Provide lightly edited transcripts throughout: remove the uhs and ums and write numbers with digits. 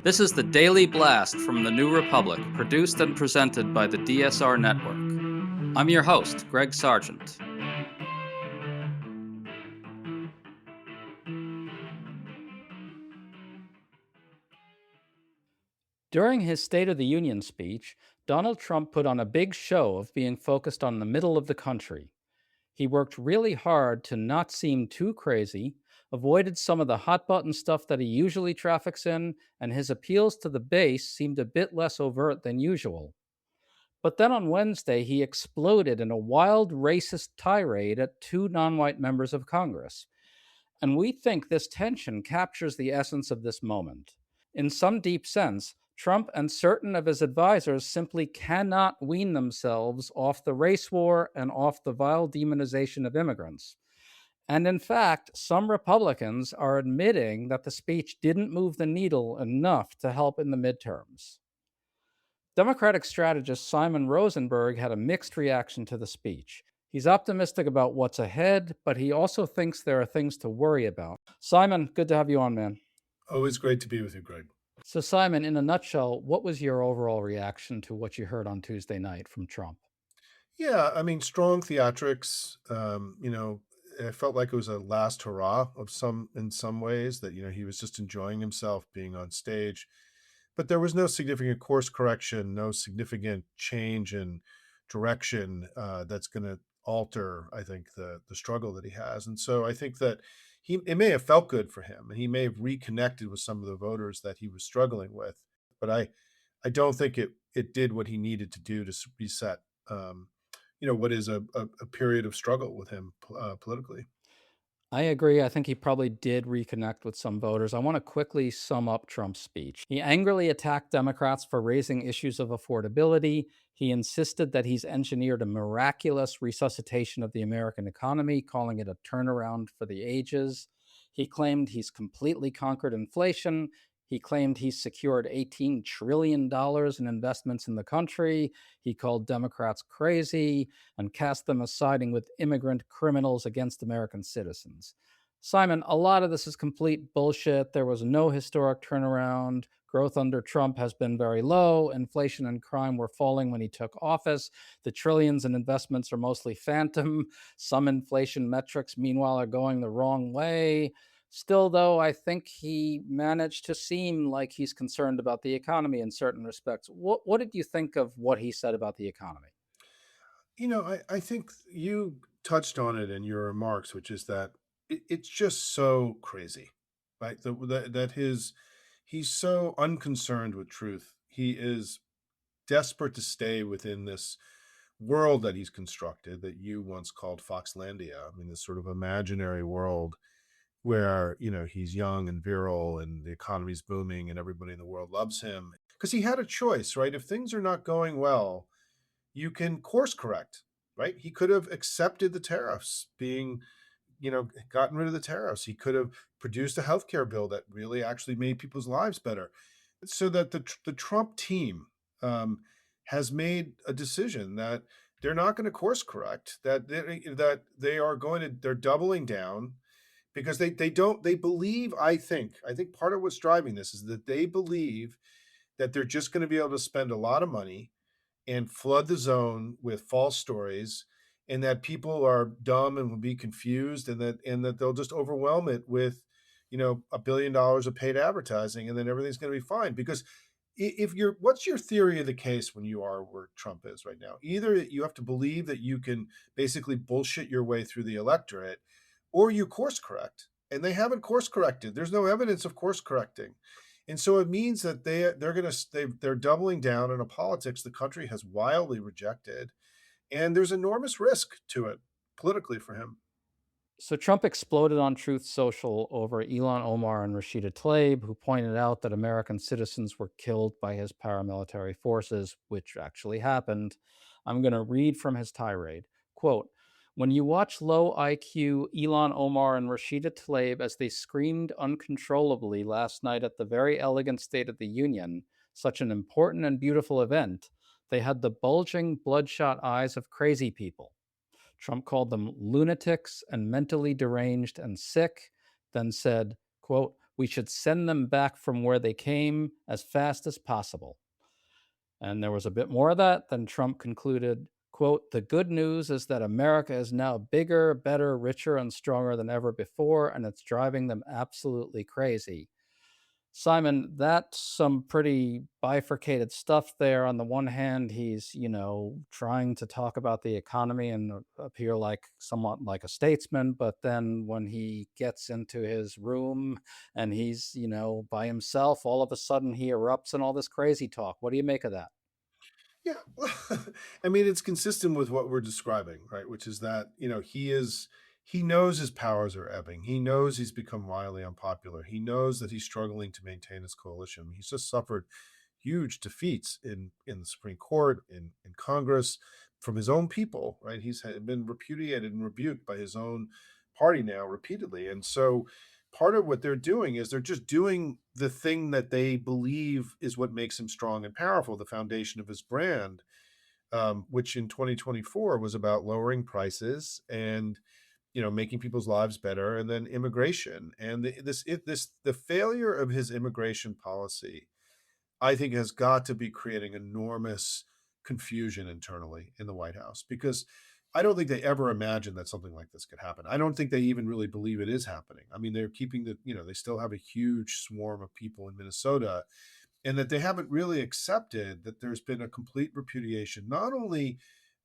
This is the Daily Blast from the New Republic, produced and presented by the DSR Network. I'm your host, Greg Sargent. During his State of the Union speech, Donald Trump put on a big show of being focused on the middle of the country. He worked really hard to not seem too crazy, avoided some of the hot button stuff that he usually traffics in, and his appeals to the base seemed a bit less overt than usual. But then on Wednesday, he exploded in a wild racist tirade at two non white members of Congress. And we think this tension captures the essence of this moment. In some deep sense, Trump and certain of his advisors simply cannot wean themselves off the race war and off the vile demonization of immigrants. And in fact, some Republicans are admitting that the speech didn't move the needle enough to help in the midterms. Democratic strategist Simon Rosenberg had a mixed reaction to the speech. He's optimistic about what's ahead, but he also thinks there are things to worry about. Simon, good to have you on, man. Always great to be with you, Greg. So, Simon, in a nutshell, what was your overall reaction to what you heard on Tuesday night from Trump? Yeah, I mean, strong theatrics. I felt like it was a last hurrah in some ways that, he was just enjoying himself being on stage. But there was no significant course correction, no significant change in direction that's going to alter, I think, the struggle that he has. And so I think that it may have felt good for him, and he may have reconnected with some of the voters that he was struggling with. But I don't think it did what he needed to do to reset, what is a period of struggle with him politically. I agree. I think he probably did reconnect with some voters. I want to quickly sum up Trump's speech. He angrily attacked Democrats for raising issues of affordability. He insisted that he's engineered a miraculous resuscitation of the American economy, calling it a turnaround for the ages. He claimed he's completely conquered inflation. He claimed he's secured $18 trillion in investments in the country. He called Democrats crazy and cast them as siding with immigrant criminals against American citizens. Simon, a lot of this is complete bullshit. There was no historic turnaround. Growth under Trump has been very low. Inflation and crime were falling when he took office. The trillions in investments are mostly phantom. Some inflation metrics, meanwhile, are going the wrong way. Still, though, I think he managed to seem like he's concerned about the economy in certain respects. What did you think of what he said about the economy? I think you touched on it in your remarks, which is that it's just so crazy, right? He's so unconcerned with truth. He is desperate to stay within this world that he's constructed that you once called Foxlandia. I mean, this sort of imaginary world where, he's young and virile and the economy's booming and everybody in the world loves him. Because he had a choice, right? If things are not going well, you can course correct, right? He could have accepted the tariffs being, gotten rid of the tariffs. He could have produced a healthcare bill that really actually made people's lives better. So that the Trump team has made a decision that they're not going to course correct, they're doubling down because they believe, I think part of what's driving this is that they believe that they're just going to be able to spend a lot of money and flood the zone with false stories, and that people are dumb and will be confused, and that they'll just overwhelm it with $1 billion of paid advertising, and then everything's going to be fine. Because if you're what's your theory of the case when you are where Trump is right now? Either you have to believe that you can basically bullshit your way through the electorate, or you course correct, and they haven't course corrected. There's no evidence of course correcting. And so it means that they're doubling down on a politics the country has wildly rejected, and there's enormous risk to it politically for him. So Trump exploded on Truth Social over Elon Omar and Rashida Tlaib, who pointed out that American citizens were killed by his paramilitary forces, which actually happened. I'm going to read from his tirade. Quote, when you watch low IQ Elon Omar and Rashida Tlaib as they screamed uncontrollably last night at the very elegant State of the Union, such an important and beautiful event, they had the bulging, bloodshot eyes of crazy people. Trump called them lunatics and mentally deranged and sick, then said, quote, We should send them back from where they came as fast as possible. And there was a bit more of that. Then Trump concluded, quote, the good news is that America is now bigger, better, richer, and stronger than ever before, and it's driving them absolutely crazy. Simon, that's some pretty bifurcated stuff there. On the one hand, he's, trying to talk about the economy and appear like somewhat like a statesman. But then when he gets into his room and he's, by himself, all of a sudden he erupts in all this crazy talk. What do you make of that? Yeah, well, I mean, it's consistent with what we're describing, right? Which is that, he knows his powers are ebbing. He knows he's become wildly unpopular. He knows that he's struggling to maintain his coalition. He's just suffered huge defeats in the Supreme Court, in Congress, from his own people, right? Been repudiated and rebuked by his own party now repeatedly. And so part of what they're doing is they're just doing the thing that they believe is what makes him strong and powerful, the foundation of his brand, which in 2024 was about lowering prices and making people's lives better, and then immigration. And the failure of his immigration policy, I think, has got to be creating enormous confusion internally in the White House, because I don't think they ever imagined that something like this could happen. I don't think they even really believe it is happening. I mean, they're keeping they still have a huge swarm of people in Minnesota, and that they haven't really accepted that there's been a complete repudiation, not only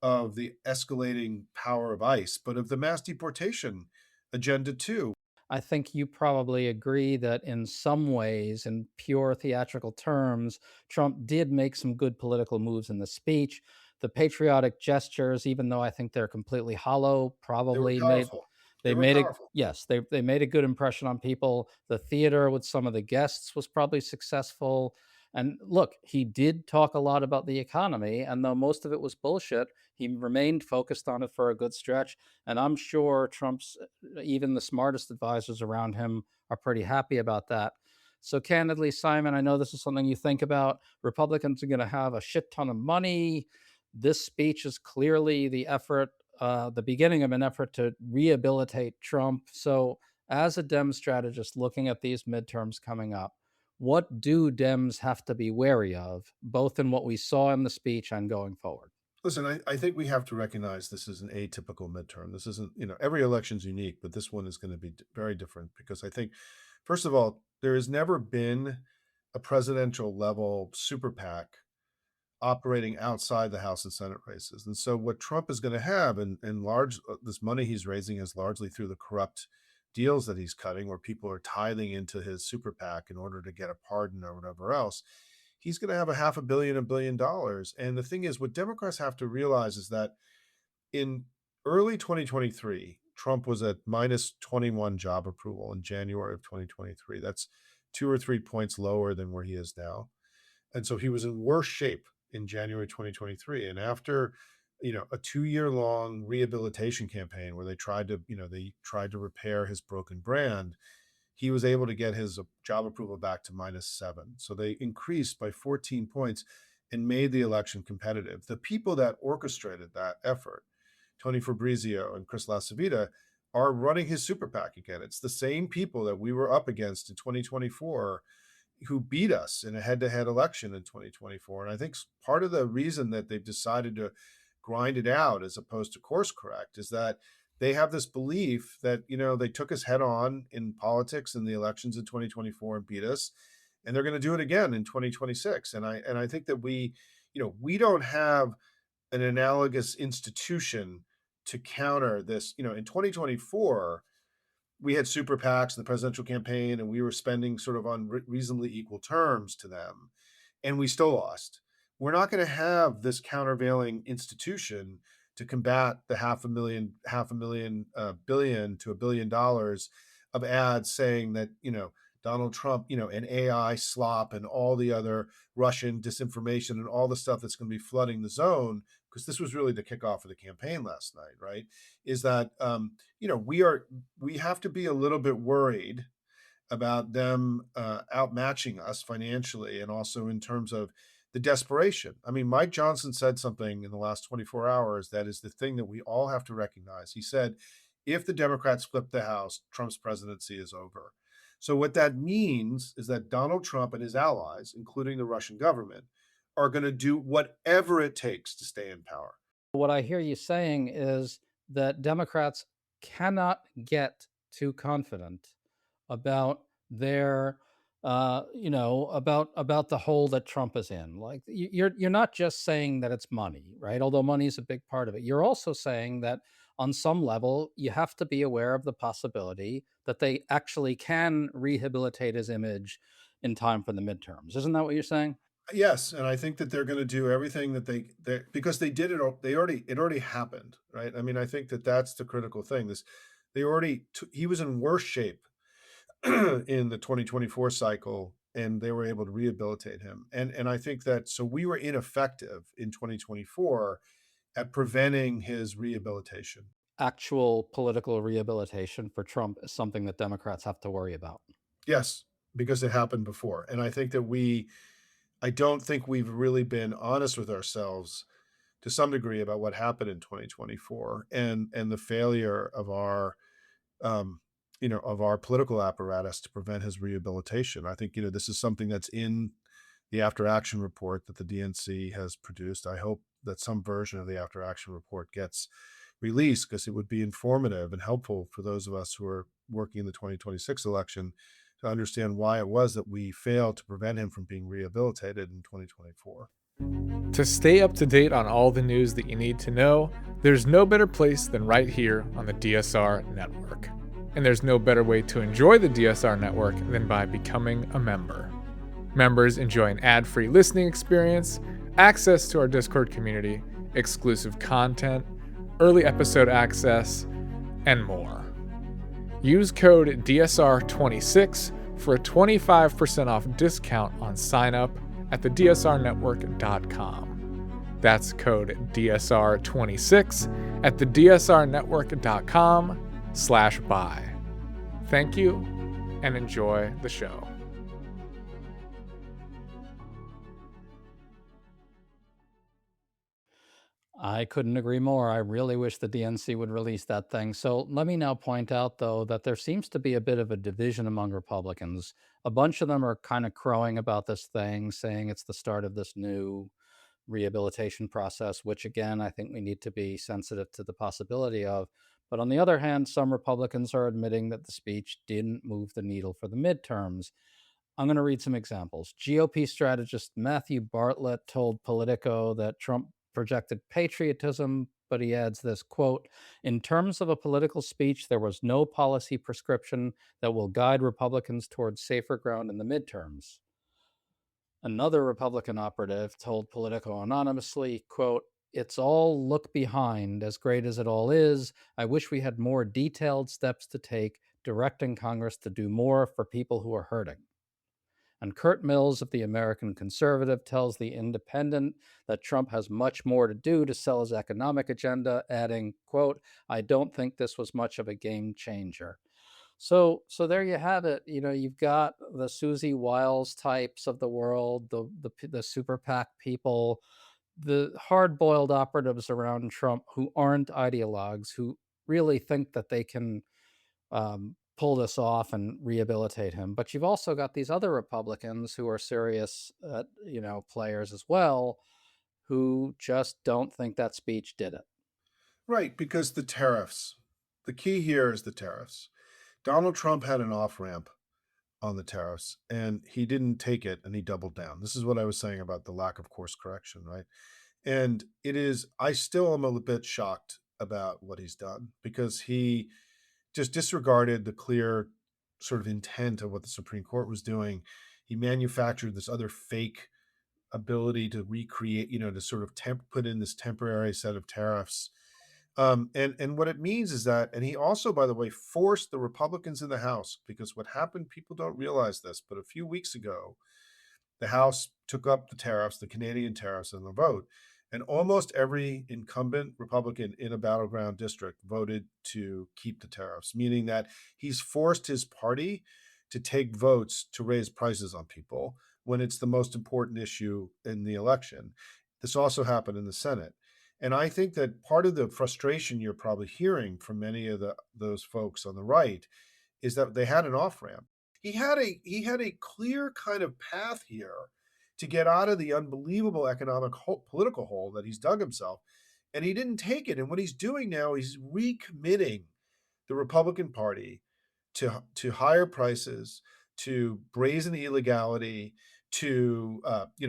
of the escalating power of ICE, but of the mass deportation agenda too. I think you probably agree that in some ways, in pure theatrical terms, Trump did make some good political moves in the speech. The patriotic gestures, even though I think they're completely hollow, They were probably made powerful. They they were made a powerful. yes, they made a good impression on people. The theater with some of the guests was probably successful. And look, he did talk a lot about the economy, and though most of it was bullshit, he remained focused on it for a good stretch. And I'm sure Trump's even the smartest advisors around him are pretty happy about that. So, candidly, Simon, I know this is something you think about. Republicans are going to have a shit ton of money. This speech is clearly the beginning of an effort to rehabilitate Trump. So, as a Dem strategist looking at these midterms coming up, what do Dems have to be wary of, both in what we saw in the speech and going forward? Listen, I think we have to recognize this is an atypical midterm. This isn't, every election's unique, but this one is going to be very different, because I think, first of all, there has never been a presidential level super PAC operating outside the House and Senate races. And so what Trump is going to have, and large this money he's raising is largely through the corrupt deals that he's cutting, where people are tithing into his super PAC in order to get a pardon or whatever else. He's going to have a half a billion, $1 billion. And the thing is, what Democrats have to realize is that in early 2023, Trump was at minus 21 job approval in January of 2023. That's 2 or 3 points lower than where he is now. And so he was in worse shape in January 2023. And after, a 2-year long rehabilitation campaign where they tried to repair his broken brand, he was able to get his job approval back to -7. So they increased by 14 points and made the election competitive. The people that orchestrated that effort, Tony Fabrizio and Chris LaCivita, are running his super PAC again. It's the same people that we were up against in 2024 who beat us in a head-to-head election in 2024. And I think part of the reason that they've decided to grind it out as opposed to course correct is that they have this belief that, they took us head on in politics in the elections in 2024 and beat us, and they're going to do it again in 2026. And I think that we don't have an analogous institution to counter this. In 2024, we had super PACs in the presidential campaign, and we were spending sort of on reasonably equal terms to them, and we still lost. We're not going to have this countervailing institution to combat the half a million, billion to $1 billion of ads saying that Donald Trump, and AI slop and all the other Russian disinformation and all the stuff that's going to be flooding the zone, because this was really the kickoff of the campaign last night, right? Is that we have to be a little bit worried about them outmatching us financially, and also in terms of the desperation. I mean, Mike Johnson said something in the last 24 hours that is the thing that we all have to recognize. He said, if the Democrats flip the House, Trump's presidency is over. So, what that means is that Donald Trump and his allies, including the Russian government, are going to do whatever it takes to stay in power. What I hear you saying is that Democrats cannot get too confident about their about the hole that Trump is in. Like you're not just saying that it's money, right? Although money is a big part of it. You're also saying that on some level you have to be aware of the possibility that they actually can rehabilitate his image in time for the midterms. Isn't that what you're saying? Yes, and I think that they're going to do everything that they because they did it. They already it already happened, right? I mean, I think that that's the critical thing. This they already he was in worse shape in the 2024 cycle, and they were able to rehabilitate him. And I think that so we were ineffective in 2024 at preventing his rehabilitation. Actual political rehabilitation for Trump is something that Democrats have to worry about. Yes, because it happened before, and I think that I don't think we've really been honest with ourselves to some degree about what happened in 2024 and the failure of our um, of our political apparatus to prevent his rehabilitation. I think this is something that's in the after action report that the DNC has produced. I hope that some version of the after action report gets released because it would be informative and helpful for those of us who are working in the 2026 election to understand why it was that we failed to prevent him from being rehabilitated in 2024. To stay up to date on all the news that you need to know, there's no better place than right here on the DSR network. And there's no better way to enjoy the DSR network than by becoming a member. Members enjoy an ad-free listening experience, access to our Discord community, exclusive content, early episode access, and more. Use code DSR26 for a 25% off discount on sign up at thedsrnetwork.com. That's code DSR26 at thedsrnetwork.com/buy. Thank you and enjoy the show. I couldn't agree more. I really wish the DNC would release that thing. So let me now point out, though, that there seems to be a bit of a division among Republicans. A bunch of them are kind of crowing about this thing, saying it's the start of this new rehabilitation process, which again, I think we need to be sensitive to the possibility of. But on the other hand, some Republicans are admitting that the speech didn't move the needle for the midterms. I'm going to read some examples. GOP strategist Matthew Bartlett told Politico that Trump projected patriotism, but he adds this quote, in terms of a political speech, there was no policy prescription that will guide Republicans towards safer ground in the midterms. Another Republican operative told Politico anonymously, quote, it's all look behind, as great as it all is. I wish we had more detailed steps to take, directing Congress to do more for people who are hurting. And Kurt Mills of the American Conservative tells The Independent that Trump has much more to do to sell his economic agenda, adding, quote, I don't think this was much of a game changer. So there you have it. You've got the Susie Wiles types of the world, the super PAC people, the hard-boiled operatives around Trump who aren't ideologues, who really think that they can pull this off and rehabilitate him. But you've also got these other Republicans who are serious, players as well, who just don't think that speech did it. Right, because the key here is the tariffs. Donald Trump had an off ramp on the tariffs and he didn't take it and he doubled down. This is what I was saying about the lack of course correction, right? And I still am a bit shocked about what he's done because he just disregarded the clear sort of intent of what the Supreme Court was doing. He manufactured this other fake ability to recreate, to sort of put in this temporary set of tariffs. And what it means is that, and he also, by the way, forced the Republicans in the House, because what happened, people don't realize this, but a few weeks ago, the House took up the tariffs, the Canadian tariffs, in the vote. And almost every incumbent Republican in a battleground district voted to keep the tariffs, meaning that he's forced his party to take votes to raise prices on people when it's the most important issue in the election. This also happened in the Senate. And I think that part of the frustration you're probably hearing from many of those folks on the right is that they had an off ramp. he had a clear kind of path here to get out of the unbelievable economic political hole that he's dug himself, and he didn't take it. And what he's doing now, he's recommitting the Republican Party to higher prices, to brazen illegality, to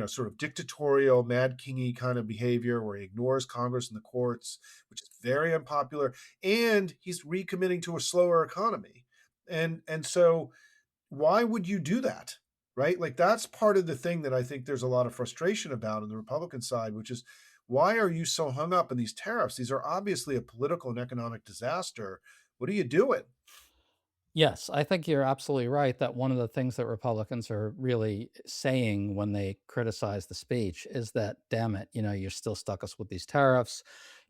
sort of dictatorial, mad kingy kind of behavior where he ignores Congress and the courts, which is very unpopular, and he's recommitting to a slower economy. And so why would you do that? Right? Like that's part of the thing that I think there's a lot of frustration about on the Republican side, which is why are you so hung up in these tariffs? These are obviously a political and economic disaster. What are you doing? Yes, I think you're absolutely right that one of the things that Republicans are really saying when they criticize the speech is that, damn it, you're still stuck us with these tariffs.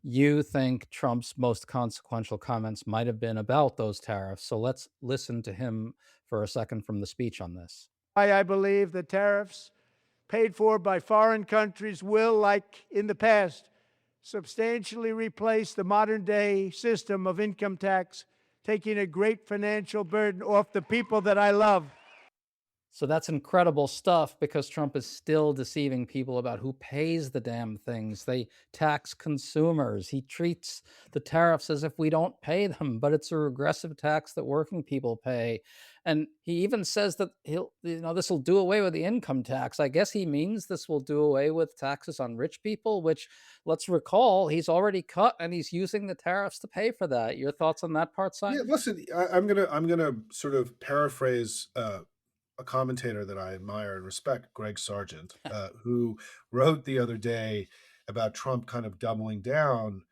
You think Trump's most consequential comments might have been about those tariffs. So let's listen to him for a second from the speech on this. I believe the tariffs paid for by foreign countries will, like in the past, substantially replace the modern day system of income tax, taking a great financial burden off the people that I love. So that's incredible stuff because Trump is still deceiving people about who pays the damn things. They tax consumers. He treats the tariffs as if we don't pay them, but it's a regressive tax that working people pay. And he even says that this will do away with the income tax. I guess he means this will do away with taxes on rich people, which, let's recall, he's already cut and he's using the tariffs to pay for that. Your thoughts on that part, Yeah, Simon? listen, I'm gonna sort of paraphrase a commentator that I admire and respect, Greg Sargent, who wrote the other day about Trump kind of doubling down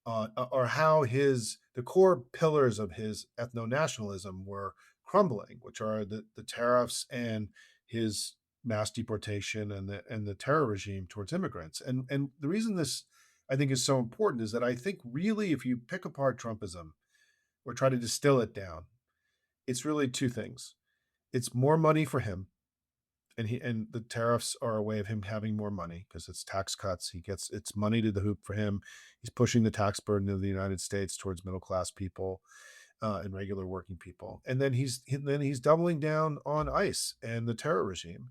on, or how the core pillars of his ethno-nationalism were crumbling, which are the tariffs and his mass deportation and the terror regime towards immigrants. And the reason this I think is so important is that I think really if you pick apart Trumpism or try to distill it down, it's really two things. It's more money for him, and the tariffs are a way of him having more money because it's tax cuts. It's money to the hoop for him. He's pushing the tax burden of the United States towards middle class people and regular working people. And then he's doubling down on ICE and the terror regime.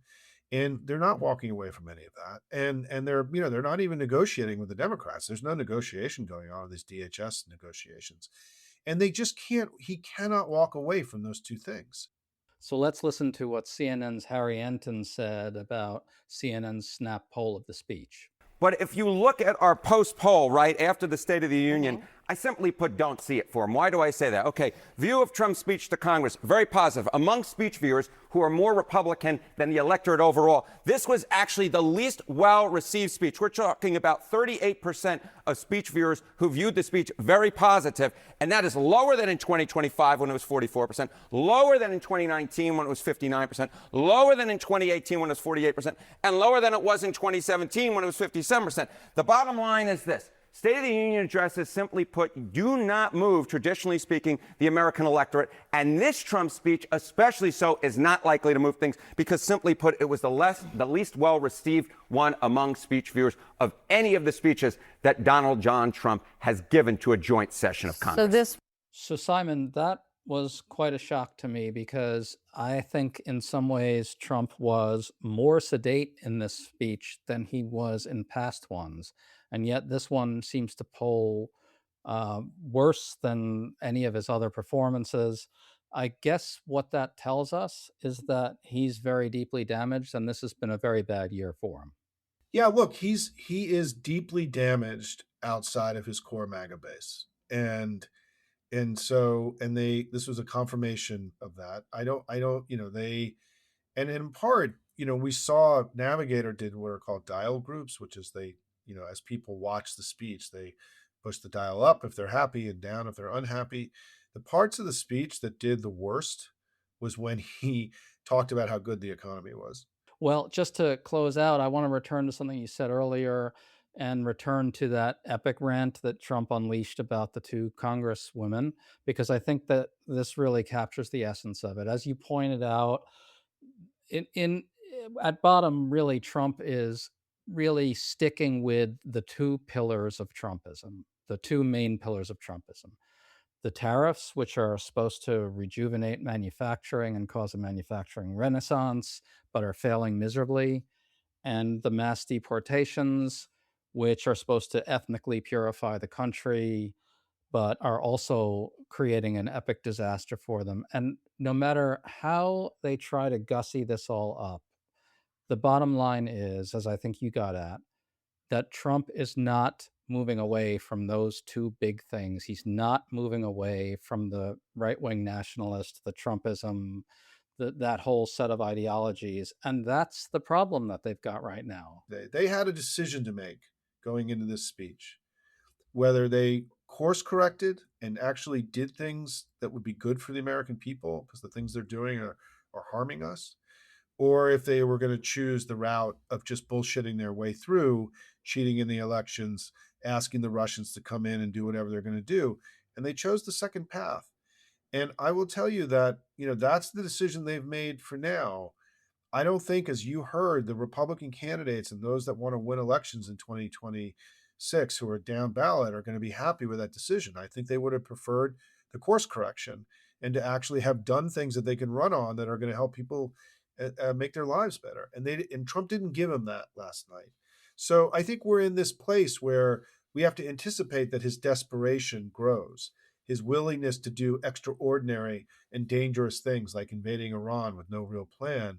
And they're not walking away from any of that. And they're not even negotiating with the Democrats. There's no negotiation going on in these DHS negotiations. And they just can't, he cannot walk away from those two things. So let's listen to what CNN's Harry Enton said about CNN's snap poll of the speech. But if you look at our post poll right after the State of the Union, I simply put don't see it for him. Why do I say that? Okay, view of Trump's speech to Congress, very positive. Among speech viewers who are more Republican than the electorate overall, this was actually the least well-received speech. We're talking about 38% of speech viewers who viewed the speech very positive, and that is lower than in 2025 when it was 44%, lower than in 2019 when it was 59%, lower than in 2018 when it was 48%, and lower than it was in 2017 when it was 57%. The bottom line is this. State of the Union addresses, simply put, do not move, traditionally speaking, the American electorate. And this Trump speech, especially so, is not likely to move things because, simply put, it was the least well-received one among speech viewers of any of the speeches that Donald John Trump has given to a joint session of Congress. So Simon, that was quite a shock to me because I think in some ways Trump was more sedate in this speech than he was in past ones. And yet this one seems to poll worse than any of his other performances. I guess what that tells us is that he's very deeply damaged and this has been a very bad year for him. Yeah, look, he is deeply damaged outside of his core MAGA base. This was a confirmation of that. And in part, we saw Navigator did what are called dial groups, which is as people watch the speech, they push the dial up if they're happy and down if they're unhappy. The parts of the speech that did the worst was when he talked about how good the economy was. Well, just to close out, I want to return to something you said earlier and return to that epic rant that Trump unleashed about the two congresswomen, because I think that this really captures the essence of it. As you pointed out, at bottom, really, Trump is really sticking with the two pillars of Trumpism, the two main pillars of Trumpism. the tariffs, which are supposed to rejuvenate manufacturing and cause a manufacturing renaissance, but are failing miserably, and the mass deportations, which are supposed to ethnically purify the country, but are also creating an epic disaster for them. And no matter how they try to gussy this all up, the bottom line is, as I think you got at, that Trump is not moving away from those two big things. He's not moving away from the right wing nationalist, the Trumpism, that whole set of ideologies. And that's the problem that they've got right now. They had a decision to make going into this speech, whether they course corrected and actually did things that would be good for the American people, because the things they're doing are harming us, or if they were going to choose the route of just bullshitting their way through, cheating in the elections, asking the Russians to come in and do whatever they're going to do. And they chose the second path. And I will tell you that, that's the decision they've made for now. I don't think, as you heard, the Republican candidates and those that want to win elections in 2026 who are down ballot are going to be happy with that decision. I think they would have preferred the course correction and to actually have done things that they can run on that are going to help people make their lives better. And Trump didn't give them that last night. So I think we're in this place where we have to anticipate that his desperation grows, his willingness to do extraordinary and dangerous things like invading Iran with no real plan,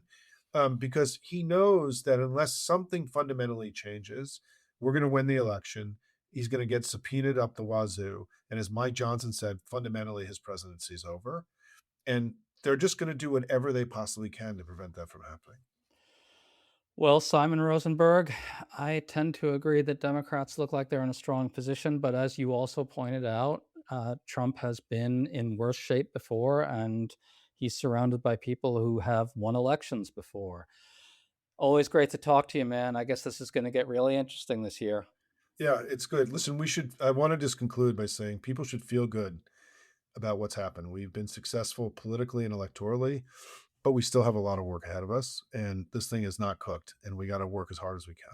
because he knows that unless something fundamentally changes, we're going to win the election. He's going to get subpoenaed up the wazoo. And as Mike Johnson said, fundamentally, his presidency is over. And they're just going to do whatever they possibly can to prevent that from happening. Well, Simon Rosenberg, I tend to agree that Democrats look like they're in a strong position. But as you also pointed out, Trump has been in worse shape before, and he's surrounded by people who have won elections before. Always great to talk to you, man. I guess this is going to get really interesting this year. Yeah, it's good. Listen, I want to just conclude by saying people should feel good about what's happened. We've been successful politically and electorally, but we still have a lot of work ahead of us. And this thing is not cooked, and we got to work as hard as we can.